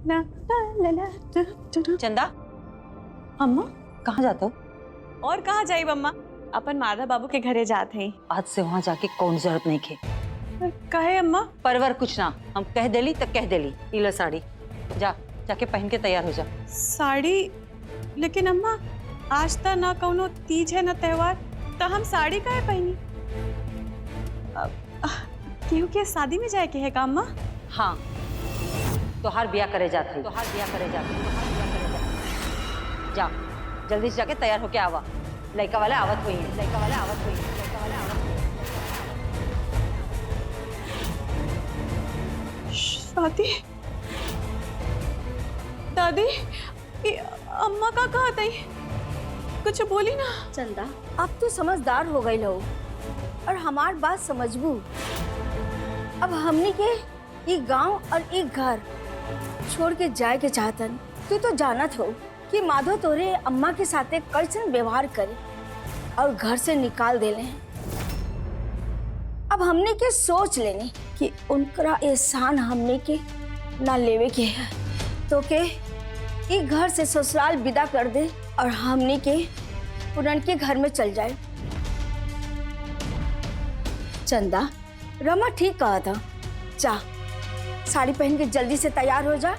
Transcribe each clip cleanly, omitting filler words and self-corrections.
ला ला ला चंदा, अम्मा कहाँ जाता हो? और कहाँ जाई अम्मा, अपन माधव बाबू के घरे जाते हैं। आज से वहाँ जाके कौन जरूरत नहीं खे। कहे अम्मा? परवर कुछ ना, हम कह देली तक कह देली। इला साड़ी, जा जाके पहन के तैयार हो जा। साड़ी? लेकिन अम्मा आज तक ना कौनो तीज है ना त्योहार, तो हम साड़ी काहे पहनी? केहू के शादी में जाए के है का अम्मा? हाँ, तोहार ब्याह करे जाते, तोहार ब्याह करे जाते, जा जल्दी से जाके तैयार होके आवा। लड़का वाले आवत हुई है, लड़का वाले आवत हुई है, लड़का वाले आवत हुई है। शादी? दादी, ये अम्मा का कहा था? कुछ बोली ना। चंदा, अब तू समझदार हो गई हो और हमार बात समझबू। अब हमनी के एक गांव और एक घर छोड़ के जाए के चाहतन। तू तो जानत हो कि माधव तोरे अम्मा के साथे कैसन व्यवहार करे और घर से निकाल देले हैं। अब हमने के सोच लेने कि उनका एहसान हमने के ना लेवे के है, तो के एक घर से ससुराल विदा कर दे और हमने के पुरन के घर में चल जाए। चंदा, रमा ठीक कहा था। जा साड़ी पहन के जल्दी से तैयार हो जा,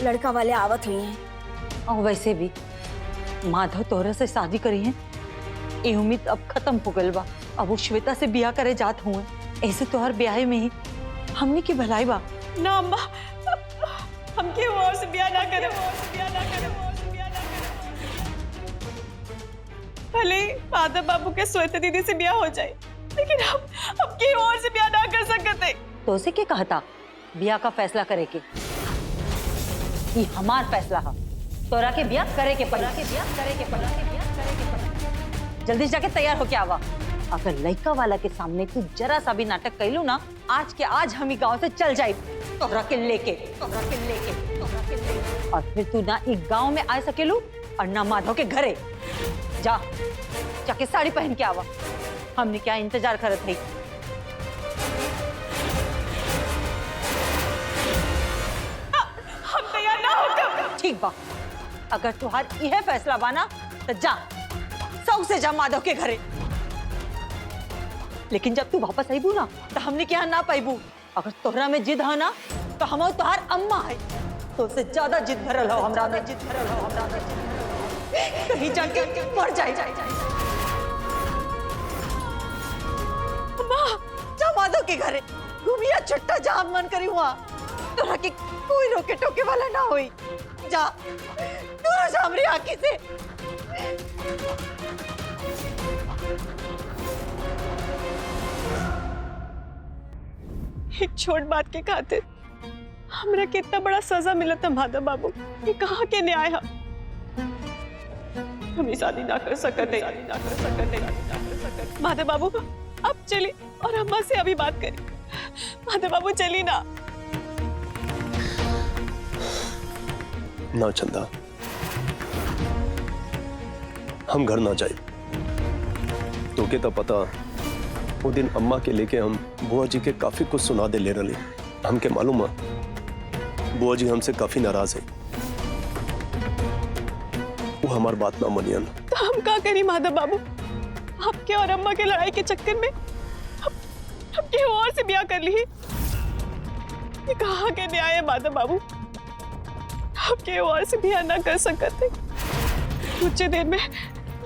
लड़का वाले आवत हुई हैं। और वैसे भी माधव तोहरा से शादी करी है, ये उम्मीद अब खत्म हो गल बा। अब वो श्वेता से ब्याह करे जात हुए, ऐसे तोहर ब्याह में ही हमने की भलाई बा। ना अम्मा, हम के और से ब्याह ना करें, भले माधव बाबू के श्वेता दीदी से ब्याह हो जाए, लेकिन हम के और से ब्याह ना कर सकते। तो उसे क्या कहा था ब्याह का फैसला करे के? ये हमार फैसला है। तोरा के ब्याह करे के पड़ा, के ब्याह करे के पड़ा, के ब्याह करे के पड़ा। जल्दी जाके तैयार होके आवा। अगर लड़का वाला के सामने तू जरा सा भी नाटक कैलू ना, आज के आज हम ही गांव से चल जाए, तोहरा के लेके, तोहरा के लेके, तोहरा के लेके। और फिर तू ना एक गांव में आ सकेलू और ना माधव के घरे। जा जाके साड़ी पहन के आवा, हमने क्या इंतजार करत है। हम तैयार ना होकर। ठीक बा, अगर तुहार यह फैसला बाना तो जा, सौ से जा माधव के घरे। लेकिन जब तू वापस आईबू ना, तो हमने क्या ना पाईबू। अगर तोहरा में जिद है ना, तो हम तुहार अम्मा है, तो उससे ज्यादा जिद भरल हो हमरा में, जिद भरल हो हमरा में। कहीं जाके मर जाए। अम्मा, जा माधव के घरे घूमिया छुट्टा जहाँ मन करी हुआ, तोरा के कोई रोके टोके वाला ना होई। जा दूर जा हमरी आंखी से। एक छोट बात के खातिर हमरा के इतना बड़ा सजा मिला था माधव बाबू, ये कहाँ के न्याय है? हम ये शादी ना कर सकते, माधव बाबू अब चली और अम्मा से अभी बात करी। माधव बाबू चली ना। ना चंदा, हम घर ना जाए। तो के तो पता वो दिन अम्मा के लेके हम बुआ जी के काफी कुछ सुना दे ले रहे। हमके मालूम है बुआ जी हमसे काफी नाराज है, वो हमारी बात ना मनियन। तो हम क्या करी माधव बाबू? आपके और अम्मा के लड़ाई के चक्कर में हम के और से ब्याह कर ली। ये कहाँ के न्याय है माधव बाबू? आपके और से ब्याह ना कर सकते। कुछ देर में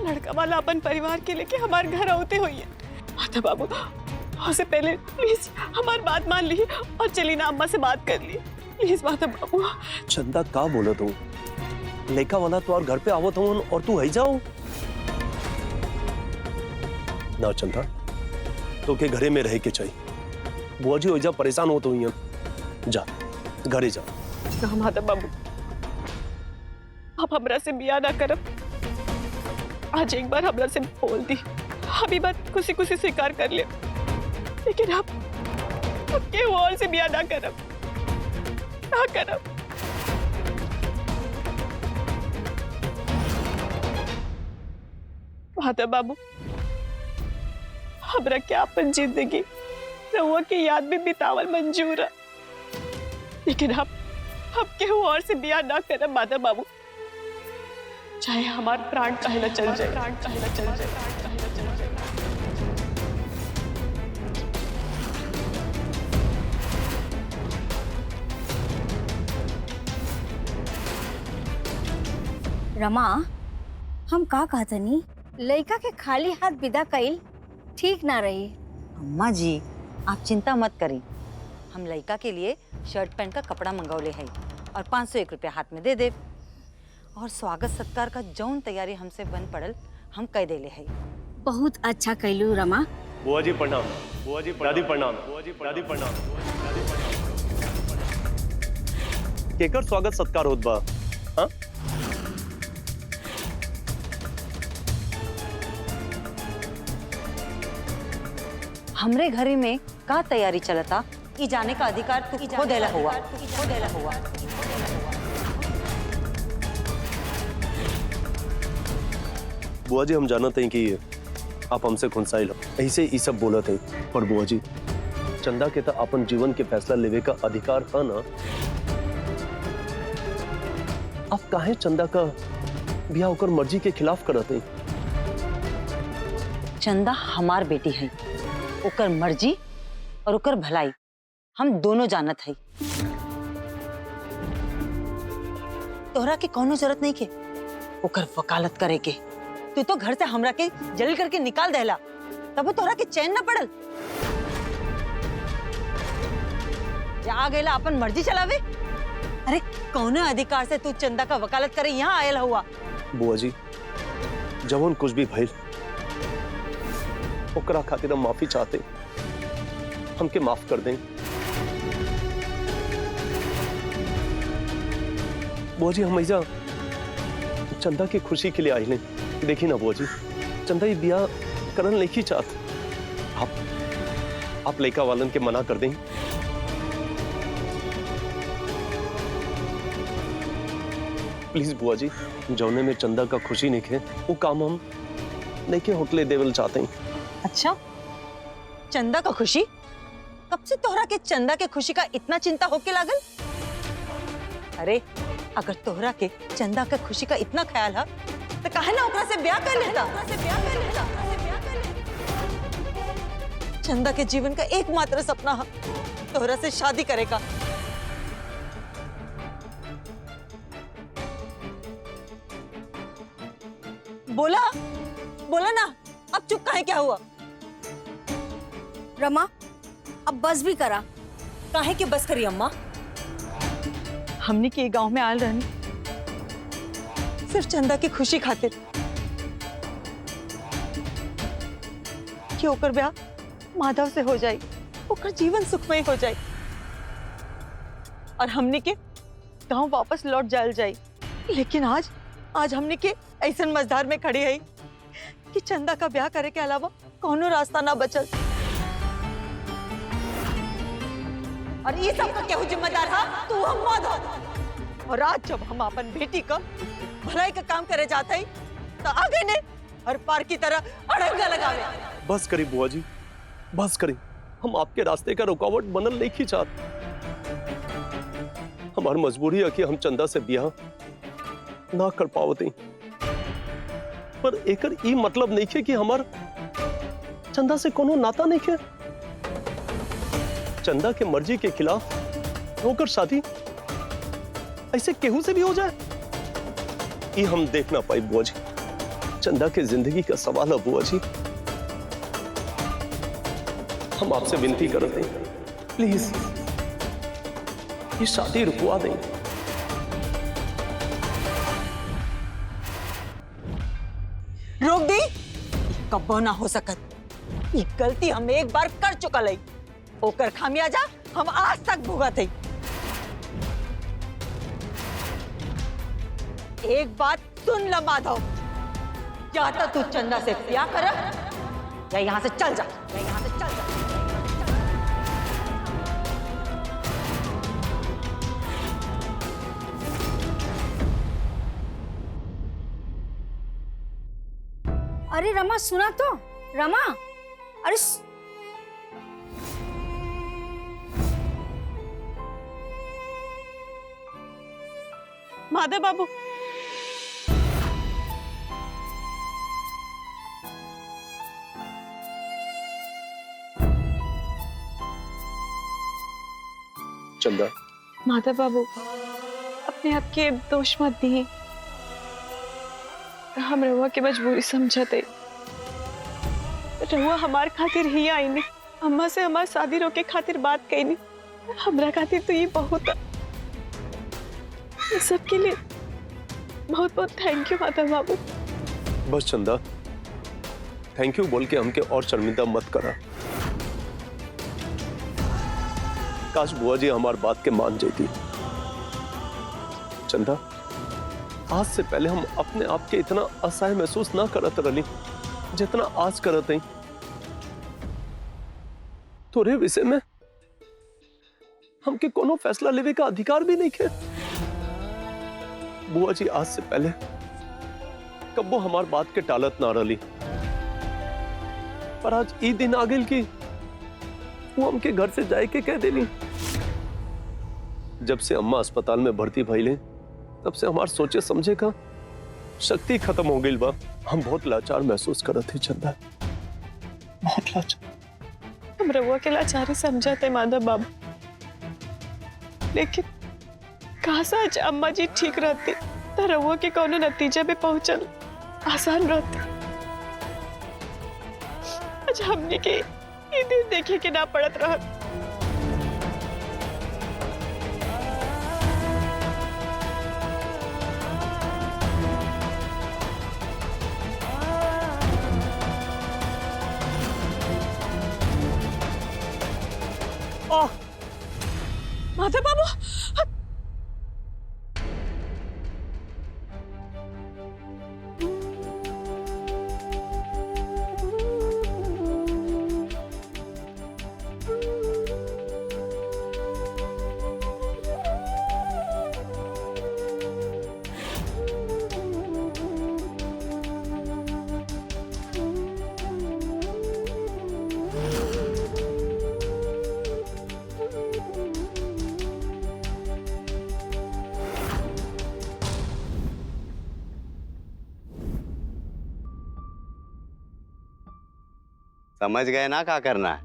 लड़का वाला अपन परिवार के लेके हमारे घर आते हुई है। माधव बाबू, उससे पहले प्लीज हमारी बात मान ली और चली ना अम्मा से बात कर ली, प्लीज माधव बाबू। चंदा का बोला तू? लेका वाला तो और घर पे आवत हूँ और तू है जाओ ना। चंदा, तो के घरे में रह के चाहिए। बुआ जी हो जा परेशान हो तो ही जा घरे जा। ना माधव बाबू, आप हमरा से ब्याह ना करब। आज एक बार हमरा से बोल दी, अभी बात खुशी खुशी स्वीकार कर ले, लेकिन आप के और से ब्याह ना करब, ना करब। माधव बाबू, हमरा क्या अपन जिंदगी रहुआ की याद में बितावल मंजूर है, लेकिन आप अब केहू और से बिया ना करब माधव बाबू, चाहे हमार प्राण कहला चल जाए, प्राण कहला चल जाए, प्राण कहला चल जाए। रमा, हम का कहतनी, लड़का के खाली हाथ विदा कइल ठीक ना रही। अम्मा जी, आप चिंता मत करी। हम लड़का के लिए शर्ट पैंट का कपड़ा मंगौले है और 501 रुपया हाथ में दे दे। और स्वागत सत्कार का जौन तैयारी हमसे बन पड़ल हम कह देले है। बहुत अच्छा कैलू रमा। बुआ जी प्रणाम। बुआ जी दादी प्रणाम। बुआ जी दादी प्रणाम। केकर स्वागत सत्कार होत बा? हाँ? हमरे घरे में का तैयारी चलता ई जाने का अधिकार तू खो देला हुआ। बुआ जी हम जानते हैं कि आप हमसे खुनसाइल ऐसे ही सब बोलत हैं, पर बुआ जी चंदा के तो अपन जीवन के फैसला लेवे का अधिकार है ना। आप काहे चंदा का बियाह होकर मर्जी के खिलाफ करते हैं? चंदा हमार बेटी है, ओकर मर्जी और ओकर भलाई हम दोनों जानत है। तोहरा के कोनो जरूरत नहीं के ओकर वकालत करे के। तू तो घर से हमरा के जलील करके निकाल देला, तब तोहरा के चैन न पड़ल। जा गेला अपन मर्जी चलावे। अरे कौने अधिकार से तू चंदा का वकालत करे यहाँ आयल हुआ? बुआ जी जवन कुछ भी भइल ओकरा खातिर हम माफी चाहते, हमके माफ कर दें। बुआ जी हम ऐसा चंदा की खुशी के लिए आई नहीं। देखिए ना बुआ जी, चंदा ये बियाह करन नहीं चाहत। आप लड़का वालन के मना कर दें। प्लीज बुआ जी, जौने में चंदा का खुशी नहीं है वो काम हम नहीं के होटले देवल चाहते हैं। अच्छा, चंदा का खुशी? कब से तोहरा के चंदा के खुशी का इतना चिंता होके लागल? अरे अगर तोहरा के चंदा का खुशी का इतना ख्याल है तो काहे ना ओकरा से ब्याह कर लेता। चंदा के जीवन का एकमात्र सपना है तोहरा से शादी करेगा। बोला बोला ना, अब चुप काहे क्या हुआ? रमा, अब बस भी करा। काहे के बस करी अम्मा? हमने के गांव में आल रहनी सिर्फ चंदा की खुशी खातिर कि ओकर ब्याह माधव से हो जाए, ओकर जीवन सुखमय हो जाए और हमने के गांव वापस लौट जाल जाए। लेकिन आज हमने के ऐसन मझधार में खड़ी है कि चंदा का ब्याह करे के अलावा कोनो रास्ता ना बचल। और ये सब का केहू जिम्मेदार है? तू हम माधव। और आज जब हम अपन बेटी का भलाई का काम करे जाते हैं तो आगे ने हर पार की तरह अड़ंगा लगावे। बस करी बुआ जी, बस करी। हम आपके रास्ते का रुकावट बनल नहीं चाहते। हमारी मजबूरी है कि हम चंदा से ब्याह ना कर पावते, पर एकर ई मतलब नहीं है कि हमार चंदा से कोनो नाता नहीं है। चंदा के मर्जी के खिलाफ होकर शादी ऐसे केहू से भी हो जाए, ये हम देख ना पाए बुआ जी। चंदा के जिंदगी का सवाल है बुआ जी। हम आपसे विनती करते हैं, प्लीज ये शादी रुकवा दें। रोक दी? कब्बो ना हो सकत। ये गलती हम एक बार कर चुका लई, ओकर खामियाजा हम आज तक भुगत है। एक बात सुन ल माधव, या तो तू चंदा से ब्याह कर या यहाँ से चल जा, या यहाँ से चल जा। अरे रमा सुना तो, रमा, अरे माधव बाबू, चंदा, माधव बाबू, अपने आप के दोष मत दिए। हम रहुआ की मजबूरी समझते। रहुआ हमार खातिर ही आई नहीं, अम्मा से हमार शादी रोके खातिर बात कही नहीं। हमरा खातिर तो ये बहुत, इस सब के लिए बहुत बहुत थैंक यू माधव बाबू। बस चंदा, थैंक यू बोल के हमके और शर्मिंदा मत करा। काश बुआ जी हमार बात के मान जाती। चंदा, आज से पहले हम अपने आप के इतना असहाय महसूस ना करत रही जितना आज करत हैं। तोरे विषय में हमके कोनो फैसला लेवे का अधिकार भी नहीं है। बुआ जी आज से पहले कब्बो हमार बात के टालत ना रही, पर आज ई दिन आ गई कि वो हमके घर से जाए के कह देनी। जब से अम्मा अस्पताल में भर्ती भइले तब से हमार सोचे समझे का शक्ति खत्म हो गई बा। हम बहुत लाचार महसूस करत थी चंदा, बहुत लाचार। हम रहुआ के लाचारी समझते माधव बाबू, लेकिन काश आज अम्मा जी ठीक रहती तो रहुआ के कोनो नतीजे पे पहुंचल आसान रहती। आज हमने के ये दिन देखे के ना पड़त रहत। माधव बाबू, समझ गए ना क्या करना है?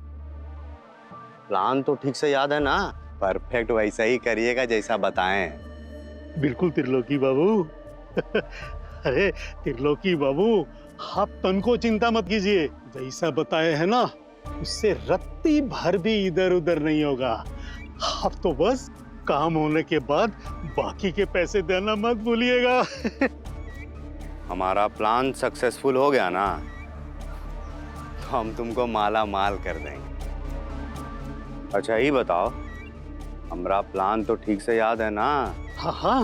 प्लान तो ठीक से याद है ना? परफेक्ट वैसा ही करिएगा जैसा बताएं। बिल्कुल त्रिलोकी बाबू। अरे त्रिलोकी बाबू, आप तनको चिंता मत कीजिए, जैसा बताए हैं ना उससे रत्ती भर भी इधर उधर नहीं होगा। आप तो बस काम होने के बाद बाकी के पैसे देना मत भूलिएगा। हमारा प्लान सक्सेसफुल हो गया ना, तो हम तुमको माला माल कर देंगे। अच्छा ही बताओ, हमारा प्लान तो ठीक से याद है ना? हाँ हाँ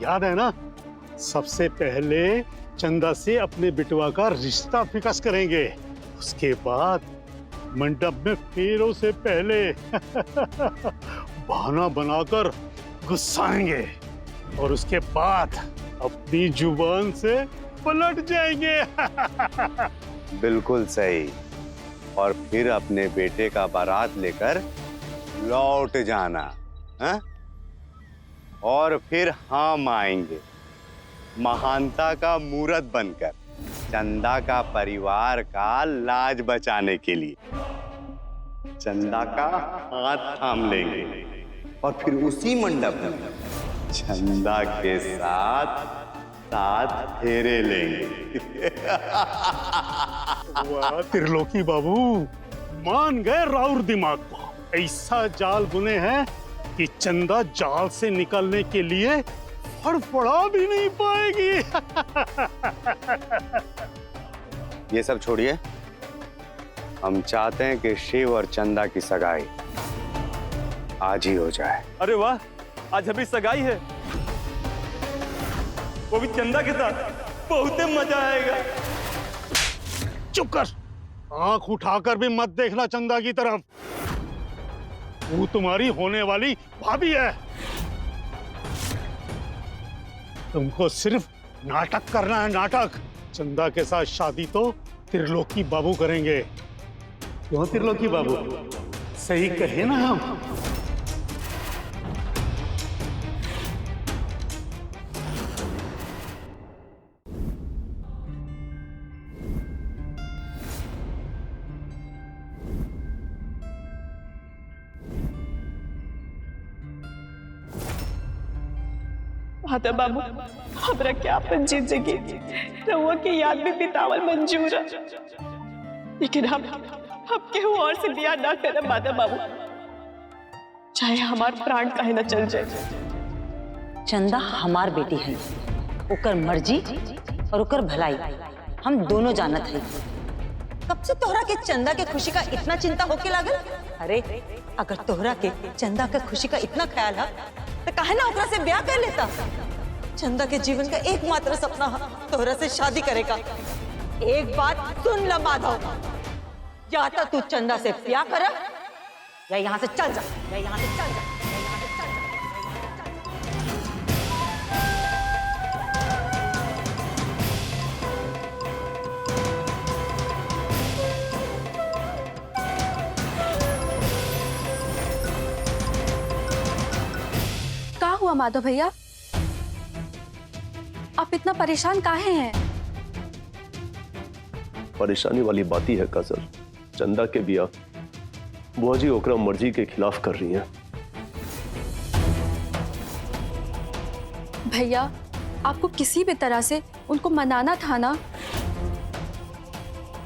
याद है ना। सबसे पहले चंदा से अपने बिटवा का रिश्ता फिक्स करेंगे, उसके बाद मंडप में फेरों से पहले बहाना बनाकर गुस्साएंगे और उसके बाद अपनी जुबान से पलट जाएंगे। बिल्कुल सही। और फिर अपने बेटे का बारात लेकर लौट जाना है? और फिर हम आएंगे महानता का मूरत बनकर चंदा का परिवार का लाज बचाने के लिए। चंदा का हाथ थाम लेंगे और फिर उसी मंडप में चंदा के साथ साथ फेरे लेंगे। वाह त्रिलोकी बाबू, मान गए राउर दिमाग को। ऐसा जाल बुने हैं कि चंदा जाल से निकलने के लिए फड़फड़ा भी नहीं पाएगी। ये सब छोड़िए, हम चाहते हैं कि शिव और चंदा की सगाई आज ही हो जाए। अरे वाह, आज अभी सगाई है, वो भी चंदा के साथ। बहुत मजा आएगा। चुप कर, आंख उठाकर भी मत देखना चंदा की तरफ। वो तुम्हारी होने वाली भाभी है। तुमको सिर्फ नाटक करना है, नाटक। चंदा के साथ शादी तो त्रिलोकी बाबू करेंगे। क्यों त्रिलोकी बाबू, सही कहे ना हम? माता बाबू हमरा क्या अपन जिंदगी रहुआ की याद में बितावल मंजूर है, लेकिन हम केहू और से बियाह ना करब माता बाबू, चाहे हमार प्राण काहे ना चल जाए। चंदा हमार बेटी है, ओकर मर्जी और ओकर भलाई हम दोनों जानत है। कब से तोहरा के चंदा के खुशी का इतना चिंता होके लागल? अरे अगर तोहरा के चंदा के खुशी का इतना ख्याल है तो काहे ना ओकरा से ब्याह कर लेता। चंदा के जीवन का एकमात्र सपना है तोहरा से शादी करेगा। एक बात सुन ल माधव, या तो तू चंदा से ब्याह कर या यहाँ से चल जा, या यहाँ से चल जा। क्या हुआ माधव भैया, आप इतना परेशान काहे हैं? परेशानी वाली बात ही है काजल। चंदा के बिया बुआ जी ओकरा मर्जी के खिलाफ कर रही हैं। भैया आपको किसी भी तरह से उनको मनाना था ना,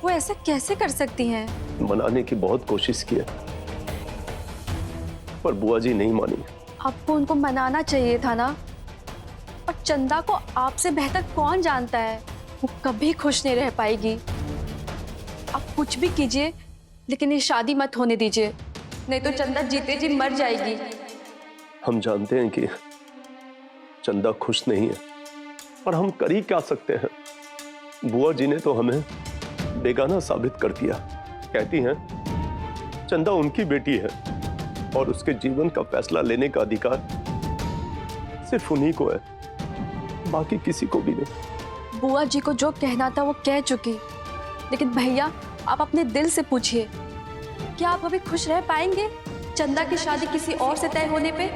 वो ऐसा कैसे कर सकती हैं? मनाने की बहुत कोशिश की है पर बुआ जी नहीं मानी। आपको उनको मनाना चाहिए था ना। और चंदा को आपसे बेहतर कौन जानता है, वो कभी खुश नहीं रह पाएगी। आप कुछ भी कीजिए लेकिन ये शादी मत होने दीजिए, नहीं तो चंदा जीते जी मर जाएगी। हम जानते हैं कि चंदा खुश नहीं है पर हम कर ही क्या सकते हैं। बुआ जी ने तो हमें बेगाना साबित कर दिया। कहती हैं चंदा उनकी बेटी है और उसके जीवन का फैसला लेने का अधिकार सिर्फ उन्हीं को है, बाकी किसी को भी नहीं। बुआ जी को जो कहना था वो कह चुकी, लेकिन भैया आप अपने दिल से पूछिए, क्या आप अभी खुश रह पाएंगे चंदा की शादी किसी और से तय होने पे?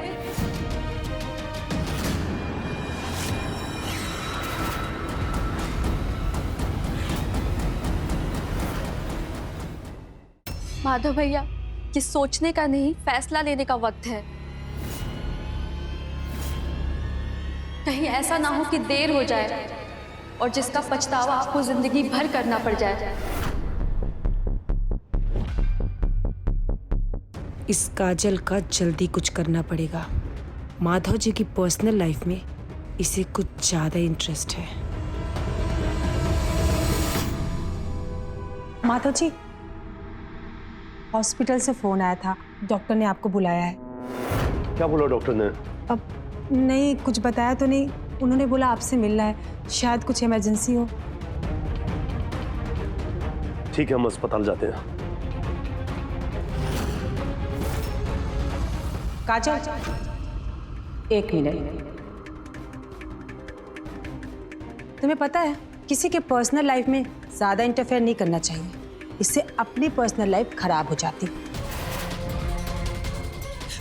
माधव भैया ये सोचने का नहीं, फैसला लेने का वक्त है। कहीं ऐसा ना हो कि देर हो जाए और जिसका पछतावा आपको जिंदगी भर करना पड़ जाए। इस काजल का जल्दी कुछ करना पड़ेगा। माधव जी की पर्सनल लाइफ में इसे कुछ ज्यादा इंटरेस्ट है। माधव जी, हॉस्पिटल से फोन आया था, डॉक्टर ने आपको बुलाया है। क्या बोला डॉक्टर ने? अब नहीं, कुछ बताया तो नहीं। उन्होंने बोला आपसे मिलना है, शायद कुछ इमरजेंसी हो। ठीक है, हम अस्पताल जाते हैं। काजल, एक मिनट। तुम्हें पता है किसी के पर्सनल लाइफ में ज्यादा इंटरफेयर नहीं करना चाहिए, इससे अपनी पर्सनल लाइफ खराब हो जाती।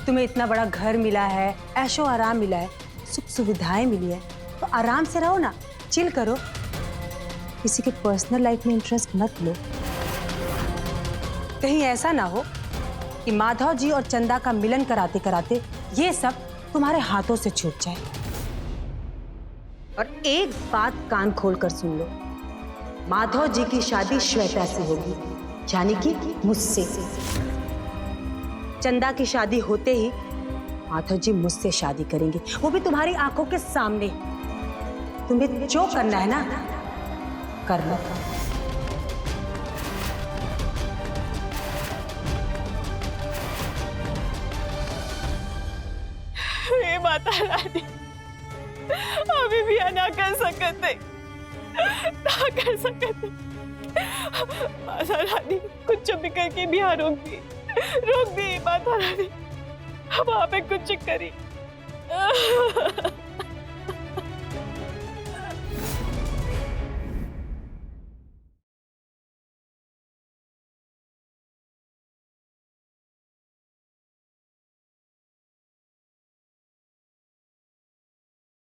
तुम्हें इतना बड़ा घर मिला है, ऐशो आराम मिला है, सुख सुविधाएं मिली है, तो आराम से रहो ना, चिल करो। किसी के पर्सनल लाइफ में इंटरेस्ट मत लो। कहीं ऐसा ना हो कि माधव जी और चंदा का मिलन कराते कराते ये सब तुम्हारे हाथों से छूट जाए। और एक बात कान खोलकर सुन लो, माधव जी की शादी श्वेता से होगी, यानी कि मुझसे। चंदा की शादी होते ही माधव जी मुझसे शादी करेंगे, वो भी तुम्हारी आंखों के सामने। तुम्हें जो करना है ना, कर लो। हे माता रानी, अभी भी ना कर सकते, ना कर सकते। माता रानी कुछ भी करके बिहार रोक दी माता रानी, अब आप कुछ करी।